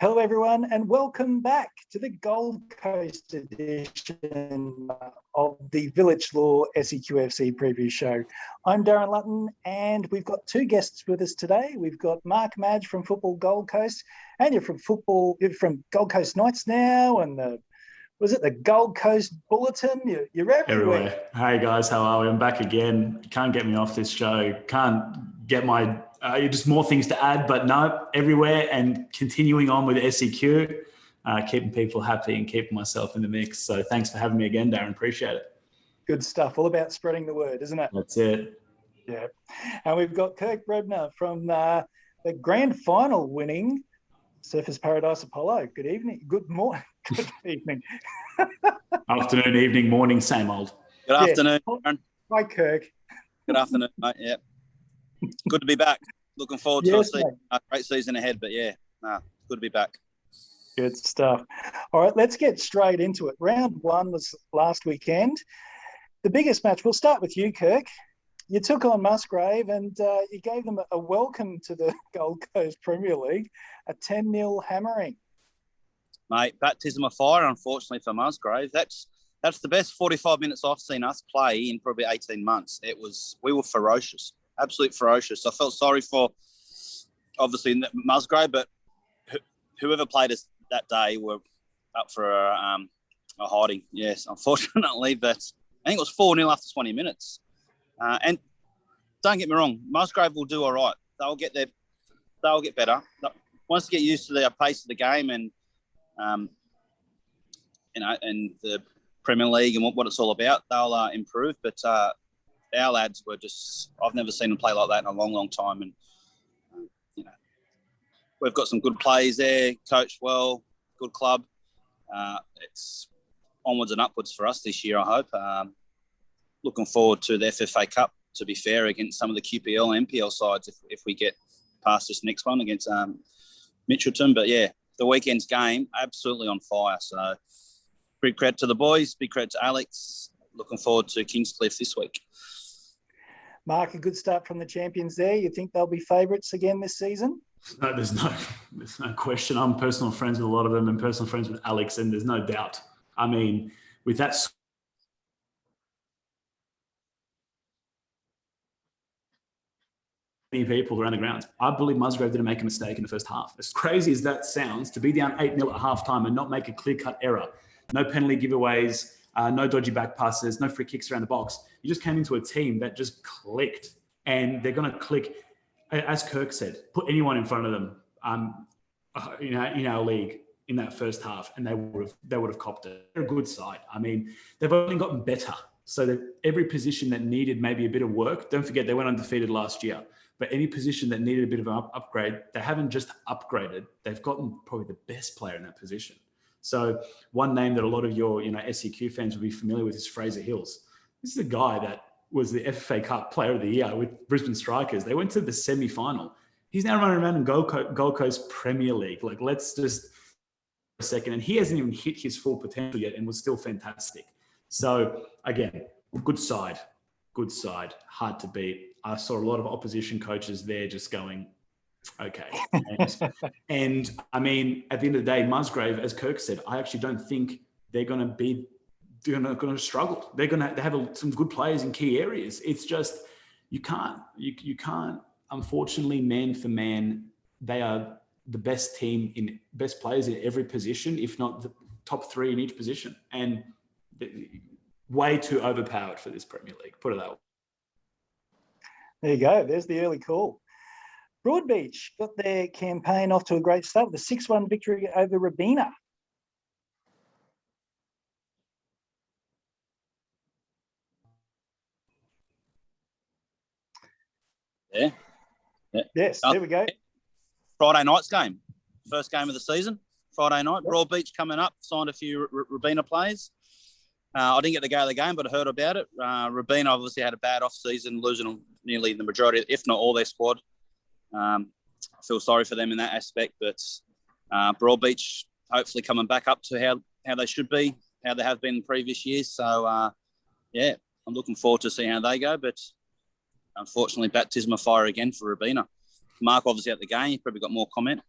Hello, everyone, and welcome back to the Gold Coast edition of the Vilic Law SEQFC preview show. I'm Darren Lutton, and we've got two guests with us today. We've got Mark Madge from Football Gold Coast, and you're from Gold Coast Knights now, and the Gold Coast Bulletin? You're everywhere. Hey guys, how are we? I'm back again. Can't get me off this show. Can't get my just more things to add, but no, everywhere and continuing on with SEQ, keeping people happy and keeping myself in the mix. So thanks for having me again, Darren. Appreciate it. Good stuff. All about spreading the word, isn't it? That's it. Yeah. And we've got Kirk Brebner from the grand final winning Surfers Paradise Apollo. Good evening. Good morning. Good evening. Afternoon, evening, morning, same old. Good afternoon, Aaron. Hi, Kirk. Good afternoon, mate. Yeah. Good to be back. Looking forward to a great season ahead, but good to be back. Good stuff. All right, let's get straight into it. Round one was last weekend. The biggest match, we'll start with you, Kirk. You took on Musgrave and you gave them a welcome to the Gold Coast Premier League, a 10-0 hammering. Mate, baptism of fire, unfortunately, for Musgrave. That's the best 45 minutes I've seen us play in probably 18 months. We were ferocious, absolutely ferocious. I felt sorry for, obviously, Musgrave, but whoever played us that day were up for a hiding. Yes, unfortunately, but I think it was 4-0 after 20 minutes. And don't get me wrong, Musgrave will do all right. They'll get better. Once they get used to the pace of the game and and the Premier League and what it's all about, they'll improve. But our lads were I've never seen them play like that in a long, long time. And, we've got some good players there, coached well, good club. It's onwards and upwards for us this year, I hope. Looking forward to the FFA Cup, to be fair, against some of the QPL and NPL sides if we get past this next one against Mitchelton. But, the weekend's game, absolutely on fire. So big credit to the boys, big credit to Alex. Looking forward to Kingscliff this week. Mark, a good start from the champions there. You think they'll be favourites again this season? No, there's no question. I'm personal friends with a lot of them and personal friends with Alex, and there's no doubt. I mean, with that people around the grounds, I believe Musgrave didn't make a mistake in the first half. As crazy as that sounds, to be down 8-0 at halftime and not make a clear-cut error, no penalty giveaways, no dodgy back passes, no free kicks around the box. You just came into a team that just clicked, and they're going to click. As Kirk said, put anyone in front of them, in our league in that first half, and they would have copped it. They're a good side. I mean, they've only gotten better. So that every position that needed maybe a bit of work, don't forget they went undefeated last year. But any position that needed a bit of an upgrade, they haven't just upgraded. They've gotten probably the best player in that position. So one name that a lot of your SEQ fans will be familiar with is Fraser Hills. This is a guy that was the FFA Cup Player of the Year with Brisbane Strikers. They went to the semi-final. He's now running around in Gold Coast Premier League. Like, let's just a second. And he hasn't even hit his full potential yet and was still fantastic. So, again, good side, hard to beat. I saw a lot of opposition coaches there just going, okay. And I mean, at the end of the day, Musgrave, as Kirk said, I actually don't think they're going to struggle. They have some good players in key areas. It's just, you can't, unfortunately, man for man, they are the best players in every position, if not the top three in each position. And way too overpowered for this Premier League, put it that way. There you go. There's the early call. Broadbeach got their campaign off to a great start with a 6-1 victory over Robina. Yeah. Yes, there we go. Friday night's game. First game of the season. Friday night. Yep. Broadbeach coming up. Signed a few Robina players. I didn't get to go to the game, but I heard about it. Robina obviously had a bad off-season, losing nearly the majority, if not all, their squad. I feel sorry for them in that aspect, but Broadbeach hopefully coming back up to how they should be, how they have been in previous years. So, I'm looking forward to seeing how they go, but unfortunately, baptism of fire again for Robina. Mark obviously at the game. You've probably got more comment.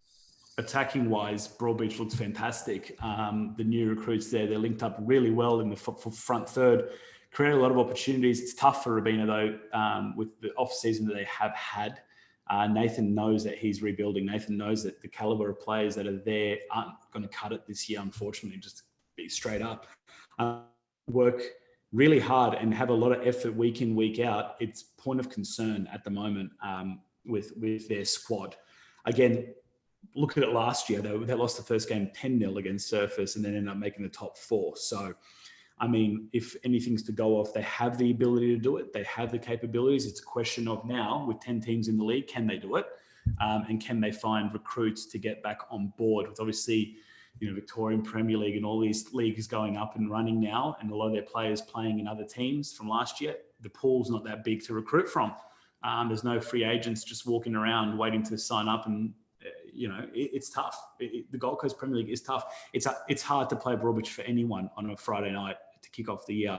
attacking wise, Broadbeach looks fantastic. The new recruits there, they're linked up really well in the front third, create a lot of opportunities. It's tough for Rabina though, with the off season that they have had. Nathan knows that he's rebuilding. Nathan knows that the caliber of players that are there aren't going to cut it this year, unfortunately, just to be straight up. Work really hard and have a lot of effort week in, week out. It's point of concern at the moment with their squad. Again, look at it last year. They lost the first game 10-0 against Surface and then ended up making the top 4. So, I mean, if anything's to go off, they have the ability to do it. They have the capabilities. It's a question of now, with 10 teams in the league, can they do it? And can they find recruits to get back on board with, obviously, Victorian Premier League and all these leagues going up and running now, and a lot of their players playing in other teams from last year. The pool's not that big to recruit from. There's no free agents just walking around waiting to sign up, and it's tough. The Gold Coast Premier League is tough. It's hard to play Broadbeach for anyone on a Friday night to kick off the year.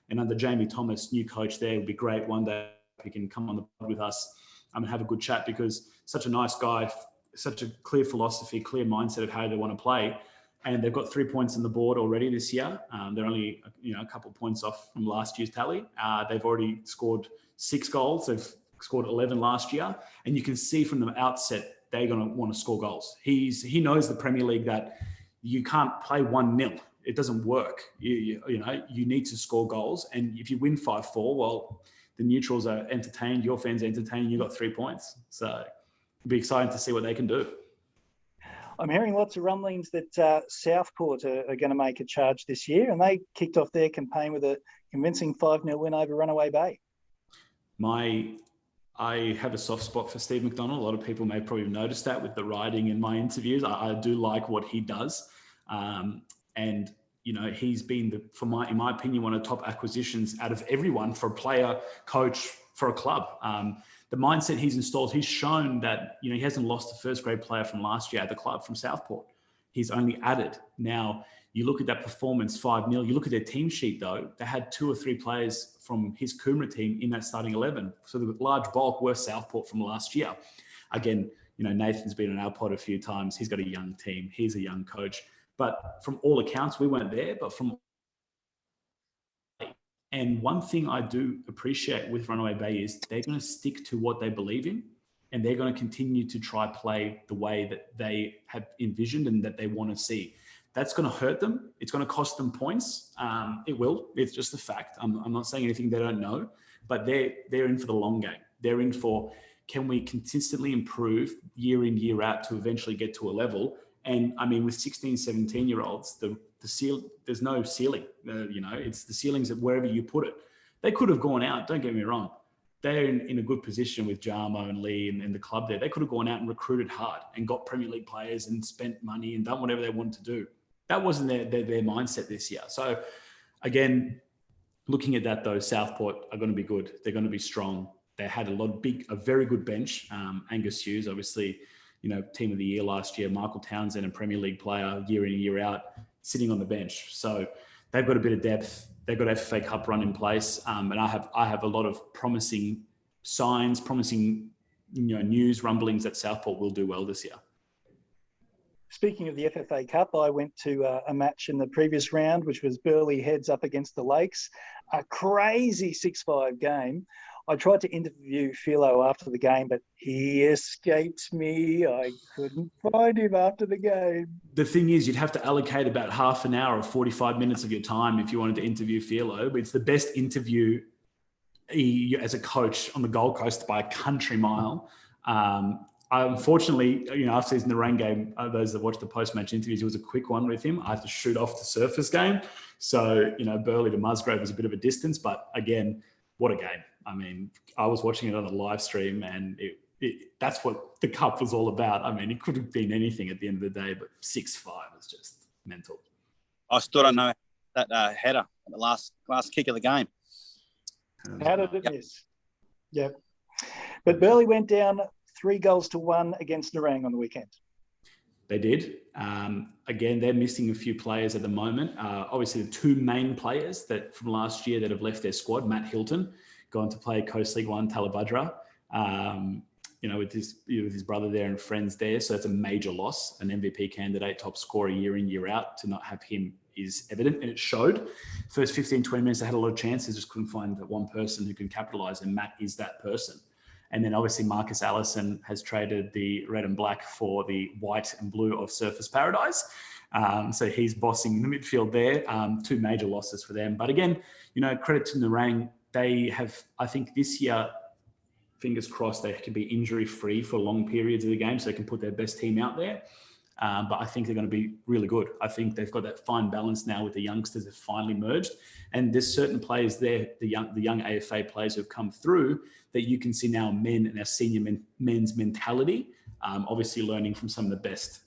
And under Jamie Thomas, new coach there, would be great one day if he can come on the pod with us and have a good chat, because such a nice guy, such a clear philosophy, clear mindset of how they want to play. And they've got 3 points on the board already this year. They're only a couple of points off from last year's tally. They've already scored 6 goals. They've scored 11 last year. And you can see from the outset, they're going to want to score goals. He knows the Premier League that you can't play 1-0. It doesn't work. You need to score goals. And if you win 5-4, well, the neutrals are entertained, your fans are entertained, you got 3 points. So it'll be exciting to see what they can do. I'm hearing lots of rumblings that Southport are going to make a charge this year, and they kicked off their campaign with a convincing 5-0 win over Runaway Bay. I have a soft spot for Steve McDonald. A lot of people may probably have noticed that with the writing in my interviews. I do like what he does. And he's been, in my opinion, one of the top acquisitions out of everyone for a player, coach, for a club. The mindset he's installed, he's shown that, he hasn't lost a first grade player from last year at the club from Southport. He's only added. Now, you look at that performance, 5-0. You look at their team sheet, though. They had 2 or 3 players from his Coomera team in that starting 11. So the large bulk were Southport from last year. Again, Nathan's been on our pod a few times. He's got a young team. He's a young coach. But from all accounts, we weren't there. And one thing I do appreciate with Runaway Bay is they're going to stick to what they believe in, and they're going to continue to try play the way that they have envisioned and that they want to see. That's going to hurt them. It's going to cost them points. It will. It's just a fact. I'm not saying anything they don't know, but they're in for the long game. They're in for, can we consistently improve year in, year out to eventually get to a level? And I mean, with 16, 17-year-olds, there's no ceiling. It's the ceilings at wherever you put it. They could have gone out. Don't get me wrong. They're in a good position with Jarmo and Lee and the club there. They could have gone out and recruited hard and got Premier League players and spent money and done whatever they wanted to do. That wasn't their mindset this year. So again, looking at that though, Southport are going to be good. They're going to be strong. They had a very good bench. Angus Hughes, obviously, team of the year last year. Michael Townsend, a Premier League player, year in, year out, sitting on the bench. So they've got a bit of depth. They've got FFA Cup run in place. And I have a lot of promising signs, promising news, rumblings that Southport will do well this year. Speaking of the FFA Cup, I went to a match in the previous round, which was Burleigh Heads up against the Lakes. A crazy 6-5 game. I tried to interview Philo after the game, but he escaped me. I couldn't find him after the game. The thing is, you'd have to allocate about half an hour or 45 minutes of your time if you wanted to interview Philo. But it's the best interview as a coach on the Gold Coast by a country mile. Unfortunately, after seeing the rain game, those that watched the post-match interviews, it was a quick one with him. I had to shoot off the Surface game. So, Burleigh to Musgrave was a bit of a distance, but again, what a game. I mean, I was watching it on a live stream, and that's what the Cup was all about. I mean, it could have been anything at the end of the day, but 6-5 was just mental. I still don't know that header, the last kick of the game. How did it miss? Yep. But Burleigh went down 3-1 against Nerang on the weekend. They did. Again, they're missing a few players at the moment. Obviously, the 2 main players that from last year that have left their squad, Matt Hilton, gone to play Coast League 1, Talabudra. with his brother there and friends there. So it's a major loss. An MVP candidate, top scorer year in, year out, to not have him is evident, and it showed. First 15, 20 minutes, they had a lot of chances, just couldn't find that one person who can capitalize, and Matt is that person. And then obviously Marcus Allison has traded the red and black for the white and blue of Surfers Paradise. So he's bossing the midfield there. Two major losses for them. But again, credit to Narang. They have, I think this year, fingers crossed, they can be injury-free for long periods of the game so they can put their best team out there. But I think they're going to be really good. I think they've got that fine balance now with the youngsters that have finally merged. And there's certain players there, the young AFA players who have come through, that you can see now men and our senior men's mentality, obviously learning from some of the best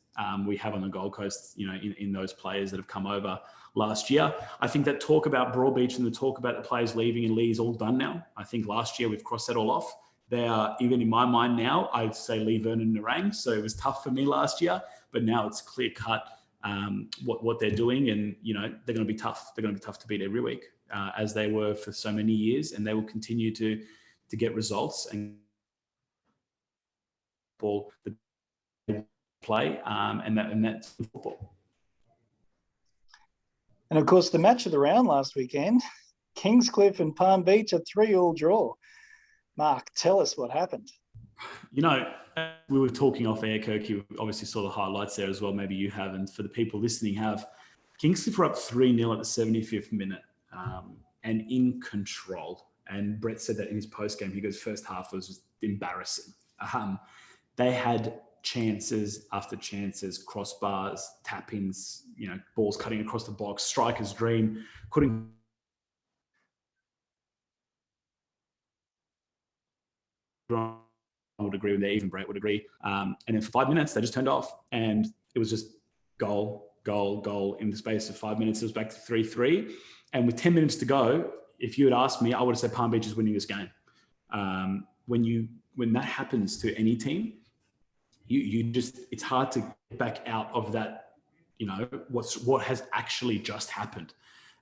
we have on the Gold Coast, in those players that have come over last year. I think that talk about Broadbeach and the talk about the players leaving and Lee is all done now. I think last year we've crossed that all off. They are, even in my mind now, I'd say Lee, Vernon, and Narang. So it was tough for me last year, but now it's clear cut what they're doing, and they're going to be tough. They're going to be tough to beat every week, as they were for so many years, and they will continue to get results and ball the play, and that's football. And of course, the match of the round last weekend, Kingscliff and Palm Beach, a 3-3 draw. Mark, tell us what happened. We were talking off air, Kirk. You obviously saw the highlights there as well. Maybe you have. And for the people listening have, Kingscliff were up 3-0 at the 75th minute and in control. And Brett said that in his post-game. He goes, first half was just embarrassing. They had chances after chances, crossbars, tap-ins, balls cutting across the box, striker's dream, couldn't would agree with that, even Brett would agree. And then for 5 minutes, they just turned off, and it was just goal. In the space of 5 minutes, it was back to 3-3. And with 10 minutes to go, if you had asked me, I would have said Palm Beach is winning this game. When that happens to any team, it's hard to get back out of that, what has actually just happened.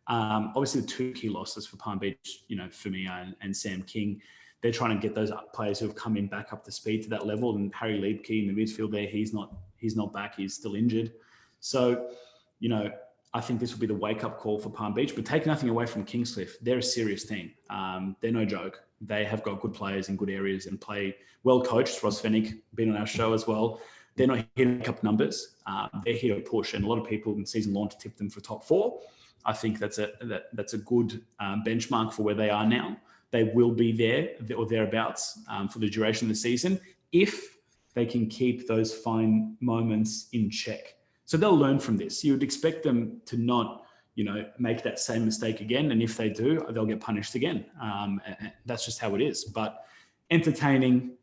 Obviously the two key losses for Palm Beach, for me and Sam King, they're trying to get those players who have come in back up to speed to that level. And Harry Liebke in the midfield there, he's not back. He's still injured. So, I think this will be the wake-up call for Palm Beach. But take nothing away from Kingscliff. They're a serious team. They're no joke. They have got good players in good areas and play well coached. Ross Fennick, been on our show as well. They're not here to make up numbers. They're here to push. And a lot of people in season launch tipped them for top 4. I think that's a good benchmark for where they are now. They will be there or thereabouts for the duration of the season if they can keep those fine moments in check. So they'll learn from this. You would expect them to not, make that same mistake again. And if they do, they'll get punished again. And that's just how it is. But entertaining,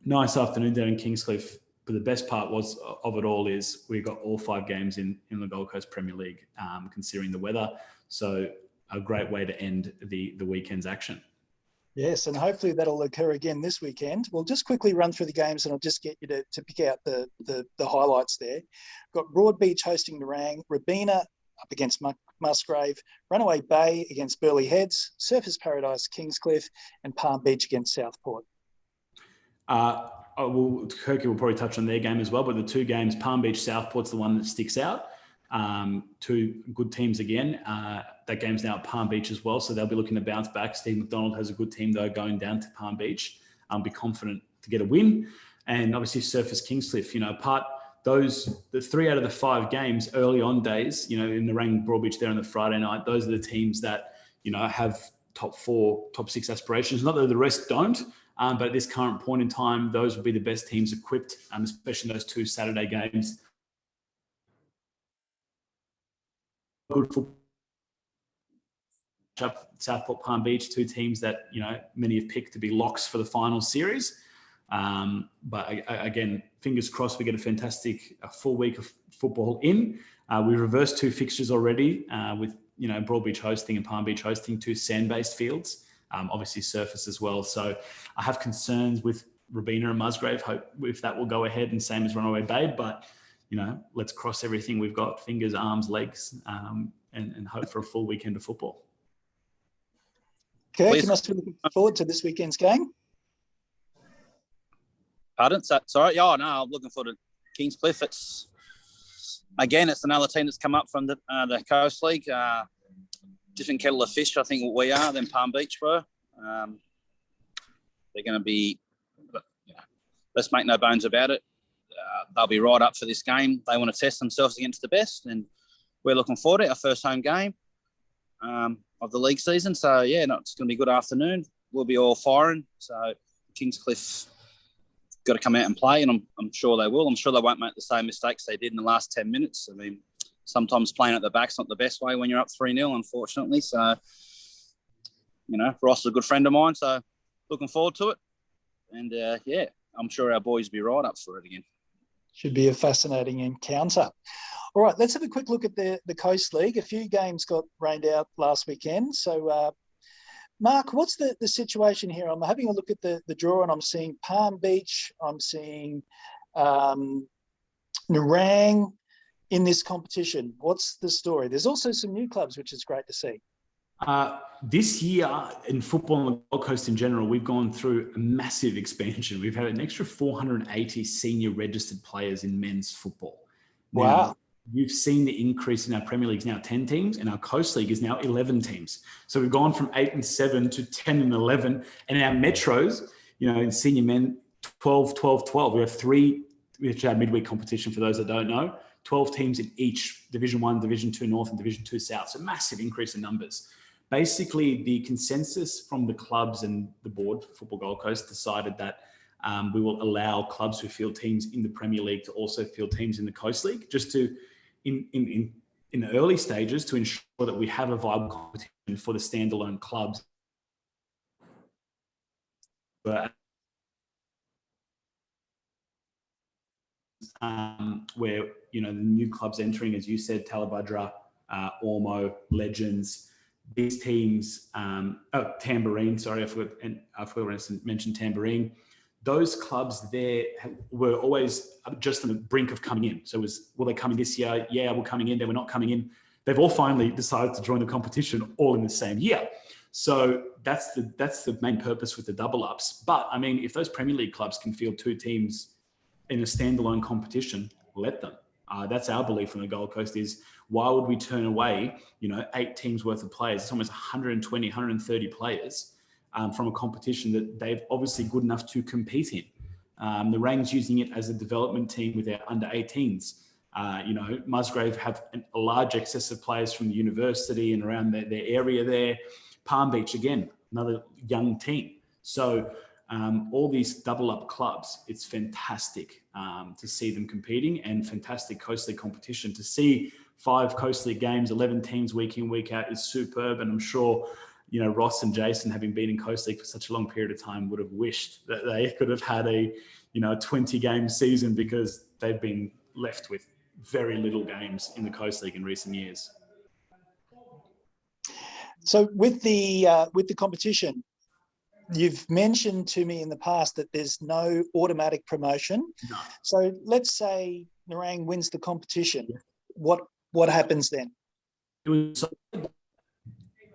nice afternoon down in Kingscliff. But the best part of it all is we got all 5 games in the Gold Coast Premier League, considering the weather. So a great way to end the weekend's action. Yes, and hopefully that'll occur again this weekend. We'll just quickly run through the games, and I'll just get you to pick out the highlights there. We've got Broadbeach hosting Narang, Robina up against Musgrave, Runaway Bay against Burleigh Heads, Surfers Paradise Kingscliff, and Palm Beach against Southport. Kirky will probably touch on their game as well, but the 2 games, Palm Beach, Southport's the one that sticks out. 2 good teams again. That game's now at Palm Beach as well, so they'll be looking to bounce back. Steve McDonald has a good team, though, going down to Palm Beach. Be confident to get a win. And obviously Surfers Kingscliff, the 3 out of the 5 games early on days, in the Narang Broadbeach there on the Friday night, those are the teams that, have top 4, top 6 aspirations. Not that the rest don't, but at this current point in time, those would be the best teams equipped, especially those 2 Saturday games. Good football. Southport, Palm Beach, 2 teams that many have picked to be locks for the final series. But again, fingers crossed we get a full week of football in. We reversed 2 fixtures already with Broadbeach hosting and Palm Beach hosting 2 sand-based fields. Obviously surface as well. So I have concerns with Robina and Musgrave. Hope if that will go ahead, and same as Runaway Bay. But let's cross everything we've got: fingers, arms, legs, and hope for a full weekend of football. Kirk, you must be looking forward to this weekend's game. Pardon? Sorry. Yeah, no, I'm looking forward to Kingscliff. It's another team that's come up from the Coast League. Different kettle of fish, I think, we are than Palm Beach were. They're going to be, let's make no bones about it. They'll be right up for this game. They want to test themselves against the best, and we're looking forward to it, our first home game of the league season. So, yeah, it's going to be a good afternoon. We'll be all firing. So, Kingscliff got to come out and play, and I'm sure they will. I'm sure they won't make the same mistakes they did in the last 10 minutes. I mean, sometimes playing at the back's not the best way when you're up 3-0, unfortunately. So, Ross is a good friend of mine, so looking forward to it. And, I'm sure our boys will be right up for it again. Should be a fascinating encounter. All right, let's have a quick look at the Coast League. A few games got rained out last weekend. So, Mark, what's the situation here? I'm having a look at the draw, and I'm seeing Palm Beach. I'm seeing Nerang in this competition. What's the story? There's also some new clubs, which is great to see. This year in football on the Gold Coast in general, we've gone through a massive expansion. We've had an extra 480 senior registered players in men's football. Wow. Now, you've seen the increase in our Premier League is now 10 teams, and our Coast League is now 11 teams. So we've gone from 8 and 7 to 10 and 11. And our Metros, in senior men, 12, 12, 12. We have 3, which are our midweek competition for those that don't know. 12 teams in each Division 1, Division 2 North, and Division 2 South. So massive increase in numbers. Basically, the consensus from the clubs and the board, Football Gold Coast, decided that we will allow clubs who field teams in the Premier League to also field teams in the Coast League, just to, in the early stages, to ensure that we have a viable competition for the standalone clubs. Where, the new clubs entering, as you said, Talabudra, Ormo, Legends, these teams, Tambourine, sorry, I forgot to mention Tambourine. Those clubs there were always just on the brink of coming in. So were they coming this year? Yeah, we're coming in. They were not coming in. They've all finally decided to join the competition all in the same year. So that's the main purpose with the double ups. But I mean, if those Premier League clubs can field 2 teams in a standalone competition, let them. That's our belief on the Gold Coast is, why would we turn away, 8 teams worth of players? It's almost 120, 130 players from a competition that they've obviously good enough to compete in. The Rang's using it as a development team with their under 18s. Musgrave have a large excess of players from the university and around their area there. Palm Beach, again, another young team. So all these double up clubs, it's fantastic to see them competing, and fantastic Coast League competition. To see 5 Coast League games, 11 teams week in, week out is superb. And I'm sure, Ross and Jason, having been in Coast League for such a long period of time, would have wished that they could have had a 20 game season, because they've been left with very little games in the Coast League in recent years. So with the competition, you've mentioned to me in the past that there's no automatic promotion. No. So let's say Nerang wins the competition. Yeah. What happens then?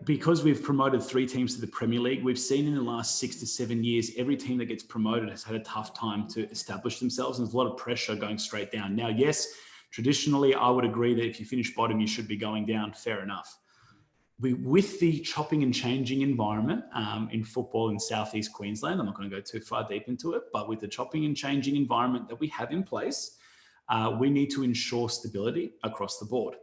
Because we've promoted 3 teams to the Premier League, we've seen in the last 6 to 7 years, every team that gets promoted has had a tough time to establish themselves, and there's a lot of pressure going straight down. Now, yes, traditionally, I would agree that if you finish bottom, you should be going down. Fair enough. With the chopping and changing environment in football in Southeast Queensland, I'm not going to go too far deep into it, but with the chopping and changing environment that we have in place, we need to ensure stability across the board.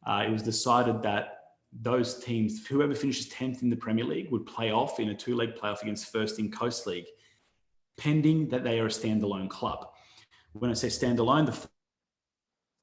It was decided that those teams, whoever finishes 10th in the Premier League, would play off in a 2-leg playoff against first in Coast League, pending that they are a standalone club. When I say standalone, the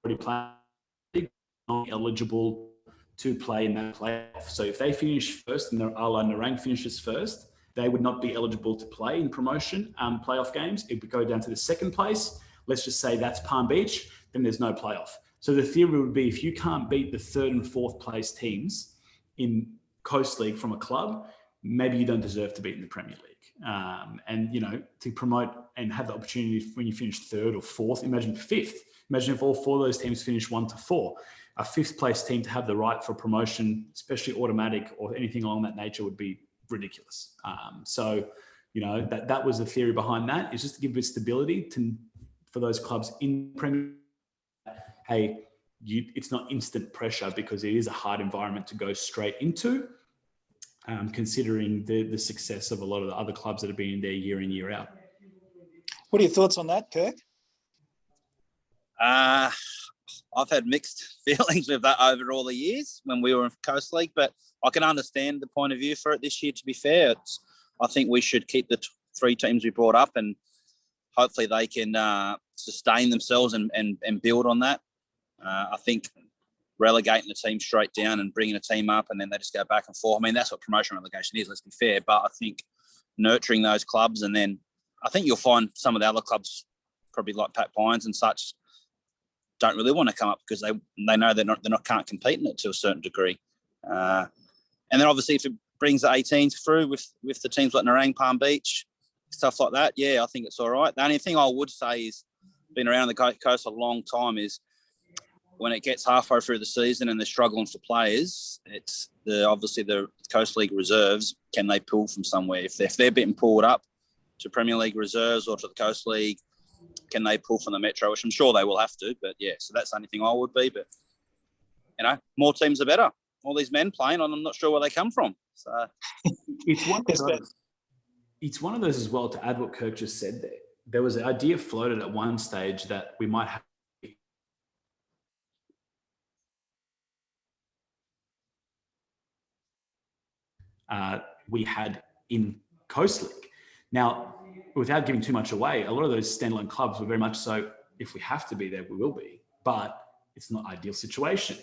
40 players are eligible to play in that playoff. So if they finish first and Nerang finishes first, they would not be eligible to play in promotion playoff games. It would go down to the second place. Let's just say that's Palm Beach, then there's no playoff. So the theory would be, if you can't beat the 3rd and 4th place teams in Coast League from a club, maybe you don't deserve to be in the Premier League. And, to promote and have the opportunity when you finish 3rd or 4th, imagine 5th. Imagine if all 4 of those teams finish 1 to 4. A 5th place team to have the right for promotion, especially automatic or anything along that nature, would be ridiculous. So You know, that was the theory behind that. It's just to give a bit of stability for those clubs in Premier. Hey, it's not instant pressure because it is a hard environment to go straight into, considering the success of a lot of the other clubs that have been there year in, year out. What are your thoughts on that, Kirk? I've had mixed feelings with that over all the years when we were in Coast League, but I can understand the point of view for it this year, to be fair. I think we should keep the 3 teams we brought up, and hopefully they can sustain themselves and build on that. I think relegating the team straight down and bringing a team up and then they just go back and forth. I mean, that's what promotion relegation is, let's be fair. But I think nurturing those clubs, and then I think you'll find some of the other clubs, probably like Pat Pines and such, don't really want to come up because they know they can't compete in it to a certain degree. And then obviously if it brings the 18s through with the teams like Nerang, Palm Beach, stuff like that, yeah, I think it's all right. The only thing I would say is, been around the coast a long time, is when it gets halfway through the season and they're struggling for players, it's obviously the Coast League reserves, can they pull from somewhere? If they're being pulled up to Premier League reserves or to the Coast League, can they pull from the Metro? Which I'm sure they will have to, but yeah, so that's the only thing I would be. But, you know, more teams are better. All these men playing, and I'm not sure where they come from. So it's one of those as well, to add what Kirk just said there. There was an idea floated at one stage that we might have we had in Coast League. Now, without giving too much away, a lot of those standalone clubs were very much so, if we have to be there, we will be. But it's not an ideal situation.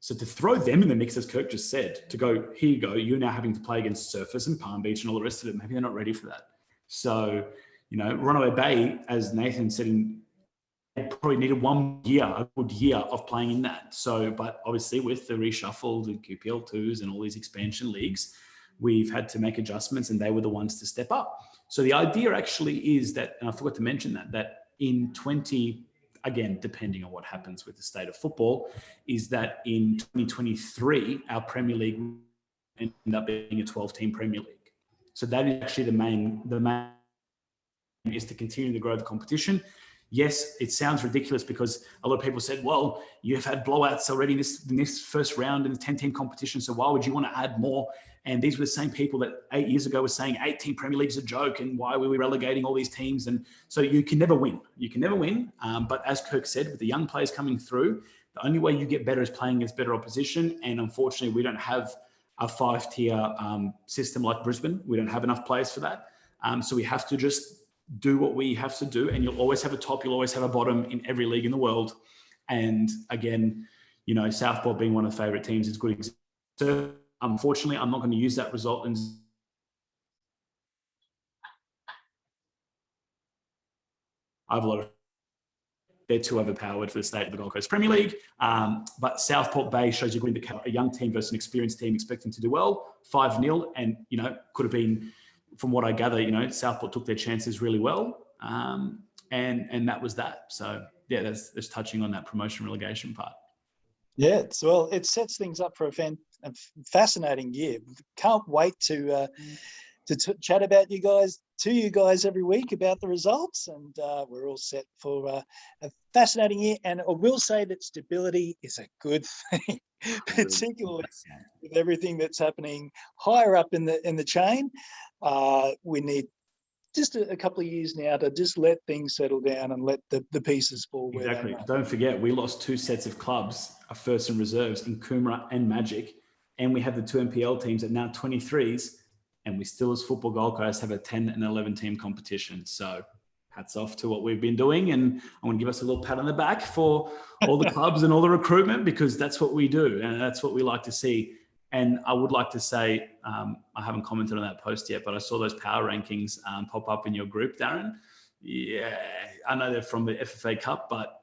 So to throw them in the mix, as Kirk just said, to go, here you go, you're now having to play against Surfers and Palm Beach and all the rest of it, maybe they're not ready for that. So, you know, Runaway Bay, as Nathan said, probably needed 1 year, a good year of playing in that. So, but obviously with the reshuffle, the QPL2s and all these expansion leagues, we've had to make adjustments, and they were the ones to step up. So the idea actually is that, and I forgot to mention that in again, depending on what happens with the state of football, is that in 2023, our Premier League will end up being a 12-team Premier League. So that is actually the main is to continue to grow the competition. Yes, it sounds ridiculous because a lot of people said, well, you've had blowouts already in this first round in the 10-team competition, so why would you want to add more? And these were the same people that 8 years ago were saying 8-team Premier League is a joke and why were we relegating all these teams? And so you can never win. You can never win. But as Kirk said, with the young players coming through, the only way you get better is playing against better opposition. And unfortunately, we don't have a 5-tier system like Brisbane. We don't have enough players for that. So we have to just do what we have to do. And you'll always have a top, you'll always have a bottom in every league in the world. And again, you know, Southport being one of the favourite teams is a good example. So unfortunately, I'm not going to use that result. And I have a lot of, they're too overpowered for the state of the Gold Coast Premier League. But Southport Bay shows you a young team versus an experienced team expecting to do well, 5-0. And, you know, could have been, from what I gather, you know, Southport took their chances really well. And that was that. So, yeah, that's touching on that promotion relegation part. Yeah, well, it sets things up for a fascinating year. Can't wait to chat about to you guys every week about the results, and we're all set for a fascinating year. And I will say that stability is a good thing, particularly with everything that's happening higher up in the chain. We need just a couple of years now to just let things settle down and let the pieces fall. Exactly. Don't forget, we lost 2 sets of clubs, our first and reserves, in Coomera and Magic, and we have the 2 NPL teams at now 23s, and we still, as Football Gold Coast, have a 10 and 11 team competition. So hats off to what we've been doing, and I want to give us a little pat on the back for all the clubs and all the recruitment, because that's what we do, and that's what we like to see. And I would like to say, I haven't commented on that post yet, but I saw those power rankings pop up in your group, Darren. Yeah, I know they're from the FFA Cup, but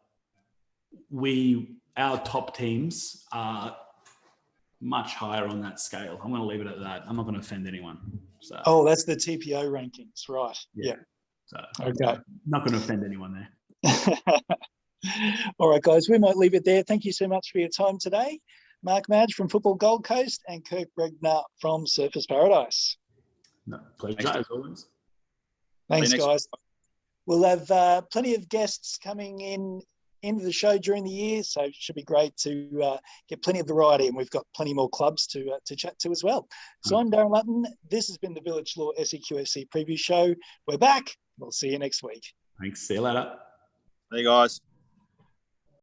our top teams are much higher on that scale. I'm going to leave it at that. I'm not going to offend anyone. So. Oh, that's the TPO rankings, right? Yeah. So, okay. Not going to offend anyone there. All right, guys, we might leave it there. Thank you so much for your time today. Mark Madge from Football Gold Coast and Kirk Bregner from Surfers Paradise. No, pleasure as always. Thanks, See you guys. We'll have plenty of guests coming into the show during the year, so it should be great to get plenty of variety, and we've got plenty more clubs to chat to as well. So I'm Darren Lutton. This has been the Village Law SEQFC preview show. We're back. We'll see you next week. Thanks. See you later. Hey, guys.